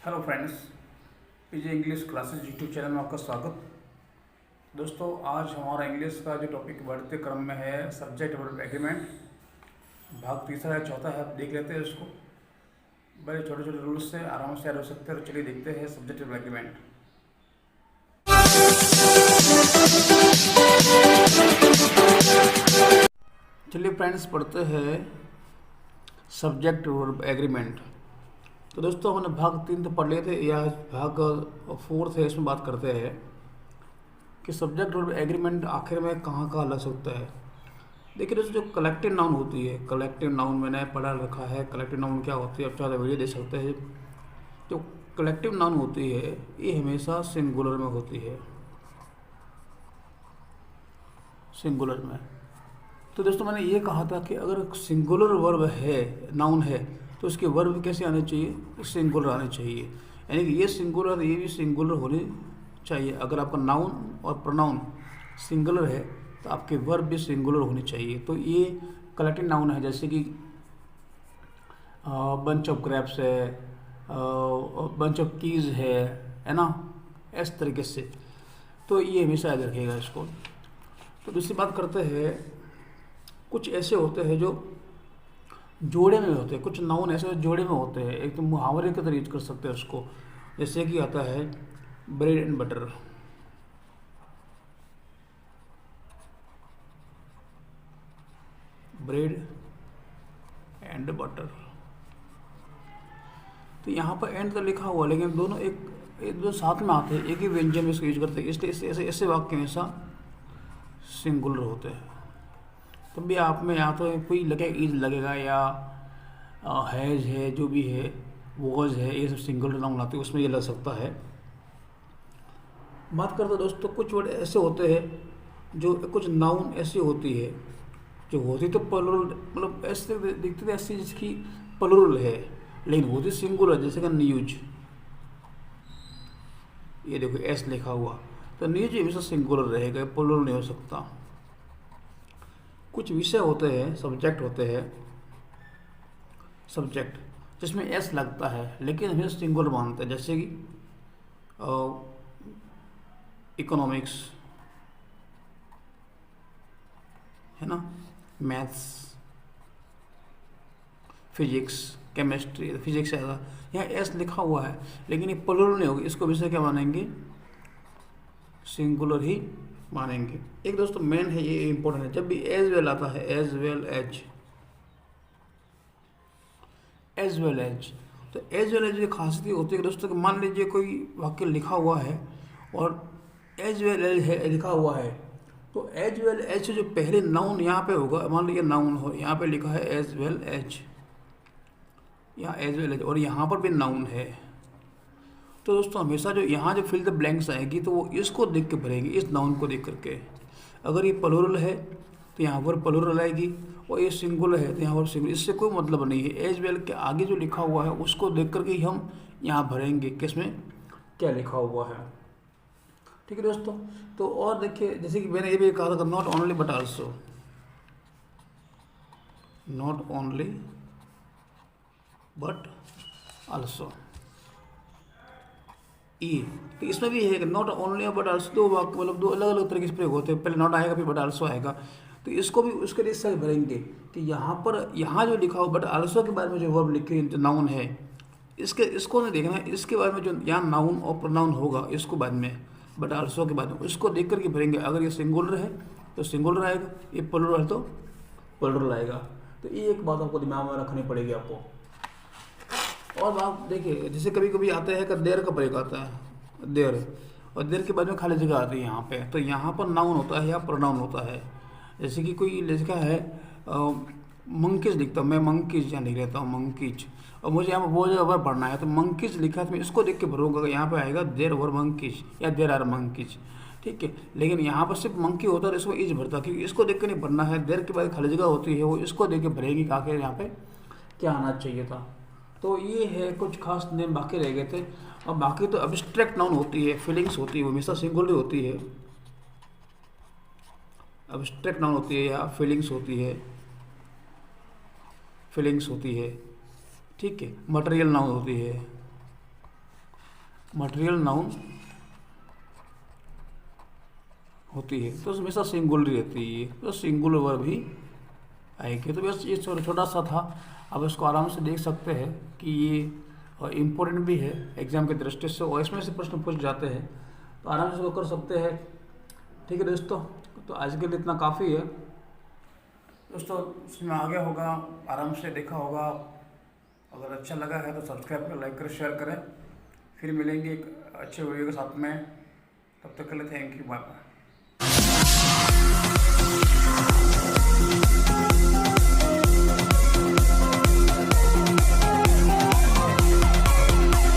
Hello friends, पीजे English classes YouTube channel में आपका स्वागत। दोस्तों, आज हमारा इंग्लिश का जो टॉपिक बढ़ते क्रम में है सब्जेक्ट वर्ब एग्रीमेंट, भाग तीसरा है, चौथा है। आप देख लेते हैं इसको। बड़े छोटे छोटे रूल्स से आराम से याद हो सकते हैं। तो चलिए देखते हैं सब्जेक्ट वर्ब एग्रीमेंट। चलिए फ्रेंड्स, पढ़ते हैं सब्जेक्ट वर्ब एग्रीमेंट। तो दोस्तों, हमने भाग 3 तो पढ़ लिए थे, या भाग 4 है, इसमें बात करते हैं कि सब्जेक्ट वर्ब एग्रीमेंट आखिर में कहाँ कहाँ लग सकता है। देखिए दोस्तों, जो कलेक्टिव नाउन होती है, कलेक्टिव नाउन मैंने पढ़ा रखा है। कलेक्टिव नाउन क्या होती है, आप चाहे वीडियो देख सकते हैं। जो कलेक्टिव नाउन होती है ये हमेशा सिंगुलर में होती है, सिंगुलर में। तो दोस्तों, मैंने ये कहा था कि अगर सिंगुलर वर्ब है, नाउन है, तो उसके वर्ब कैसे आने चाहिए, सिंगुलर आने चाहिए। यानी कि ये सिंगुलर, ये भी सिंगुलर होनी चाहिए। अगर आपका नाउन और प्रोनाउन सिंगुलर है तो आपके वर्ब भी सिंगुलर होनी चाहिए। तो ये कलेक्टिव नाउन है, जैसे कि बंच ऑफ ग्रेप्स है, बंच ऑफ कीज है ना, इस तरीके से। तो ये हमेशा याद रखिएगा इसको। तो दूसरी बात करते हैं, कुछ ऐसे होते हैं जो जोड़े में होते हैं, कुछ नाउन ऐसे जोड़े में होते हैं। एक तो मुहावरे के तरीके कर सकते हैं उसको, जैसे कि आता है bread and butter. Bread and butter, तो यहाँ पर एंड तो लिखा हुआ, लेकिन दोनों एक दो साथ में आते हैं, एक ही व्यंजन में इसको यूज करते हैं, इसलिए ऐसे ऐसे वाक्य हमेशा सिंगुलर होते हैं। तो भी आप में या तो कोई लगेगा, इज लगेगा, या हैज है, जो भी है, वॉज है, ये सब सिंगुलर नाउन आते हैं, उसमें ये लग सकता है। बात करते दोस्तों, कुछ वर्ड ऐसे होते हैं जो, कुछ नाउन ऐसी होती है जो होती तो प्लुरल, मतलब ऐसे दिखते थे ऐसी जिसकी प्लुरल है, लेकिन होती सिंगुलर, जैसे कि न्यूज। ये देखो एस लिखा हुआ, तो न्यूज हमेशा सिंगुलर रहेगा, प्लुरल नहीं हो सकता। कुछ विषय होते हैं, सब्जेक्ट होते हैं, सब्जेक्ट जिसमें एस लगता है लेकिन हमें सिंगुलर मानते हैं, जैसे कि इकोनॉमिक्स है ना, मैथ्स, फिजिक्स, केमिस्ट्री। फिजिक्स है, यहाँ एस लिखा हुआ है लेकिन ये प्लुरल नहीं होगी, इसको विषय क्या मानेंगे, सिंगुलर ही मानेंगे। एक दोस्तों मेन है, ये इंपॉर्टेंट है, जब भी एज वेल आता है, as well as, as well as, तो एज वेल एज की खासियत होती है दोस्तों कि मान लीजिए कोई वाक्य लिखा हुआ है और एज वेल एज है लिखा हुआ है, तो एज वेल एज से जो पहले नाउन यहाँ पे होगा, मान लीजिए नाउन हो, यहाँ पे लिखा है एज वेल एज, या एज वेल एज, और यहाँ पर भी नाउन है, तो दोस्तों हमेशा जो यहाँ जो फिल द ब्लैंक्स आएगी तो वो इसको देख के भरेंगे, इस नाउन को देख करके। अगर ये प्लुरल है तो यहाँ पर प्लुरल आएगी, और ये सिंगुलर है तो यहाँ पर सिंगुलर। इससे कोई मतलब नहीं है, एज वेल के आगे जो लिखा हुआ है उसको देख करके ही हम यहाँ भरेंगे किसमें क्या लिखा हुआ है। ठीक है दोस्तों। तो और देखिए, जैसे कि मैंने ये भी कहा था, not only but also, not only but also, ई। तो इसमें भी है कि नॉट ओनली बट आल्सो, दो वाक्य मतलब दो अलग अलग तरीके से प्रयोग होते हैं, पहले नॉट आएगा फिर बट आल्सो आएगा। तो इसको भी उसके लिए सही भरेंगे कि यहाँ पर, यहाँ जो लिखा हो बट आल्सो के बारे में जो वर्ब लिखे, जो नाउन है, इसको नहीं देखना है, इसके बारे में जो यहाँ नाउन और प्रोनाउन होगा इसको बाद में, बट आल्सो के बाद में उसको देख करके भरेंगे। अगर ये सिंगुलर है तो सिंगुलर आएगा, ये प्लुरल है तो प्लुरल आएगा। तो ये एक बात आपको दिमाग में रखनी पड़ेगी आपको। और बात देखिए, जैसे कभी कभी आता है कि देर का प्रयोग आता है, देर, और देर के बाद में खाली जगह आती है यहाँ पे, तो यहाँ पर नाउन होता है या प्रोनाउन होता है। जैसे कि कोई लिखा है मंकीज, लिखता हूँ मैं मंकीज, यहाँ लिख लेता हूँ मंकीज, और मुझे यहाँ पर बहुत जगह वर्ब पढ़ना है तो मंकीज लिखा है तो मैं इसको देख के भरूँगा, यहाँ पे आएगा देर वर मंकीज या देर आर मंकीज। ठीक है, लेकिन यहाँ पर सिर्फ मंकी होता है, इसको इज भरता, क्योंकि इसको देख के नहीं भरना है। देर के बाद खाली जगह होती है, वो इसको देख के भरेगी कि आखिर यहाँ पे क्या आना चाहिए था। तो ये है कुछ खास नेम बाकी रह गए थे। और बाकी तो अब्स्ट्रैक्ट नाउन होती है, फीलिंग्स होती है, वो हमेशा सिंगुलर होती है। अब्स्ट्रैक्ट नाउन होती है या फीलिंग्स होती है, फीलिंग्स होती है। ठीक है, मटेरियल नाउन होती है, मटेरियल नाउन होती है तो हमेशा सिंगुलर रहती है, तो सिंगुलर वर्ब ही आएगी। तो बस ये छोटा सा था, अब इसको आराम से देख सकते हैं कि ये इम्पोर्टेंट भी है एग्जाम की दृष्टि से, और इसमें से प्रश्न पूछ जाते हैं तो आराम से इसको कर सकते हैं। ठीक है दोस्तों, तो आज के लिए इतना काफ़ी है दोस्तों, इसमें आगे होगा, आराम से देखा होगा। अगर अच्छा लगा है तो सब्सक्राइब करें, लाइक करें, शेयर करें। फिर मिलेंगे एक अच्छे वीडियो के साथ में, तब तक के लिए थैंक यू, बाय बाय।